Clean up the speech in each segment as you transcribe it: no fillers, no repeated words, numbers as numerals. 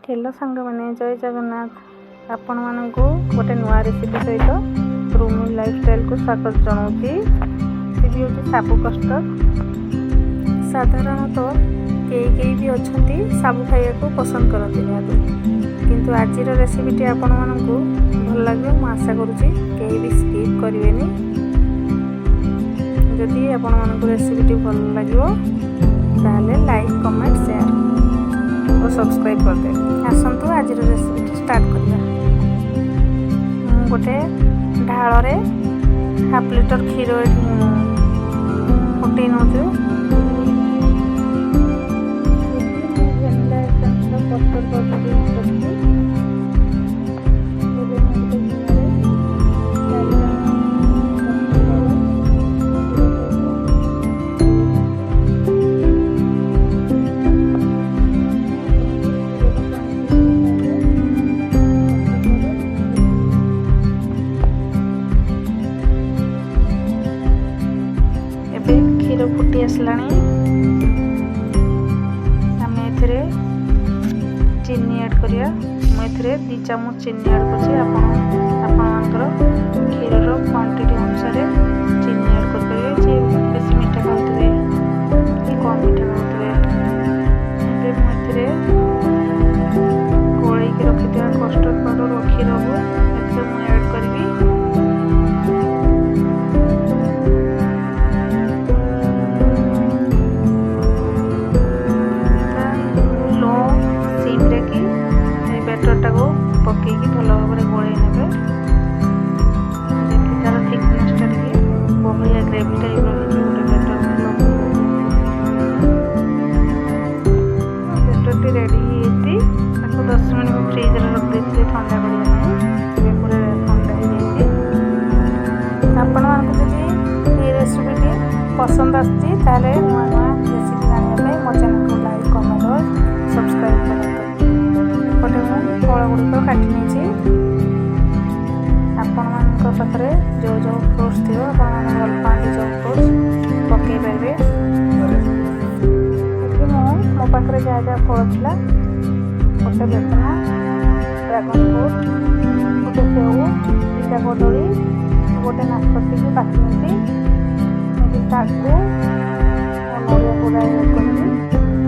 Hello सांग मैंने जय जगन्नाथ आपण मानक गोटे नुआ रेसिपी सहित रूमी लाइफस्टाइल को स्वागत जनाऊँगी। रेसिपी हूँ साबु कस्टर्ड। साधारणतः कई भी अच्छा साबु खाइबा को पसंद करते किंतु आज रेसिपी आपण मानक भल लगे मु आशा करुँची कहीं भी स्किप करेंगे। जदि आपण मानक रेसिपी भल लगे ताहले लाइक कमेंट शेयर और सब्सक्राइब करदे। आसतु आज रेसिपी स्टार्ट करिया। गोटे ढाल हाफ लिटर क्षीर फुटे नौ क्षीर फुटी आसला आम ए चीनी ऐड करिया। मुझे 2 चामच चीनी ऐड कर क्षीर क्वांटिटी अनुसार चीनी ऐड करेंगे। जी बेस मीठा खाते कि कम मीठा खाते मुझे गोल रखी कस्टर्ड पाउडर और क्षीर को मुझे ऐड करी। पकईकि भल भाव में गोल ने तार थिकनेसटा बहलिया ग्रेवी टाइप बेटर रेडी होती 10 मिनट फ्रिज रख देते ठंडा करने पूरा ठंडा हो। आपण मानी रेसिपी पसंद आती नुआ नुआ रेसिपी जानापी मो चैनल को लाइक कमेंट और सब्सक्राइब करते। एपटे मुझे फल गुड़िक काटी नहीं आपण मान पाखे जो जो फ्रुट्स थी आप भल पाती जो फ्रुट्स पकई पारे। मो पाखे जहाँ जहाँ फल था गोटे बेदना ड्रागन फ्रूट गोटे सेऊ 2टा कदली गोटे नाशपति की काटी नहीं सागु नड़िया कोड़ा करी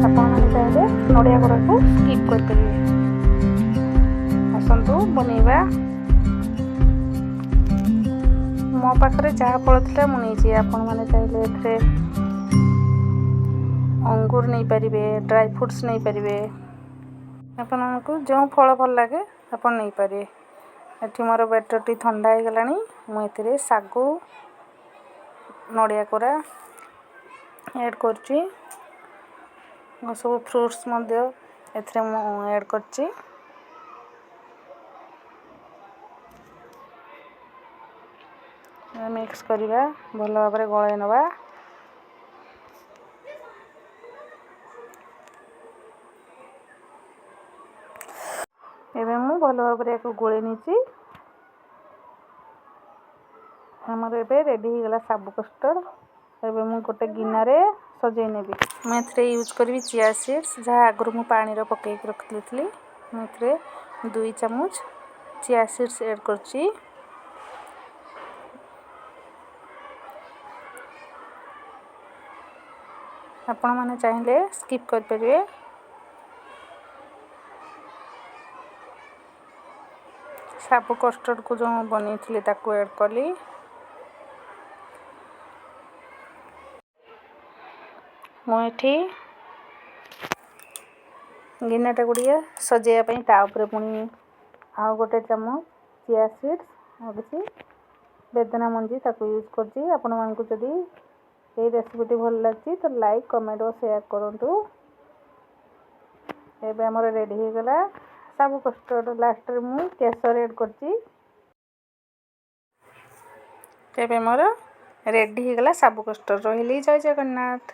आपने चाहिए नड़िया कोड़ा को स्किप करेंगे। आसतु बनइबा मो पाखे जहाँ फल था मुझे आपण मैंने चाहिए अंगूर नहीं पारे ड्राई फ्रुट्स नहीं पारे आपको जो फल भल लगे आप नहीं पारे। ये मोर बैटर टी ठंडा हो गला मुझे सागु नड़िया कोरा ऐड कर सब फ्रुट्स ऐड कर मिक्स करिया भल भाव में गलाइ नवा। एवं मु भल भाव में गोले नहीं आमर ए रेडी हो गला साबु कस्टर्ड। एवं मु गोटे गिनारे सजै नेबी मुझे यूज करी चिया सीड्स जहाँ आगुरी मु पानी पकई रखी थी। मुझे 2 चामच चिया सीड्स ऐड करची। आपण मैंने चाहिए स्किप करें। साबु कस्टर्ड को जो बनी थी ताकू ऐड कली। मुझे गिनाटा गुड़िया सजाइवाई तापर पुणी आउ गोटे चामच चिया सीड्स और किसी बेदना मंजी ताकू यूज करची। आपण मानकु जदि ये रेसिपी भल लगी तो लाइक कमेंट और शेयर करूँ। एबे हमर रेडी हो गला साबु कस्टर्ड। लास्ट रे मु केसर ऐड करची। एबे मोर रेडी हो गला साबु कस्टर्ड। रही जय जगन्नाथ।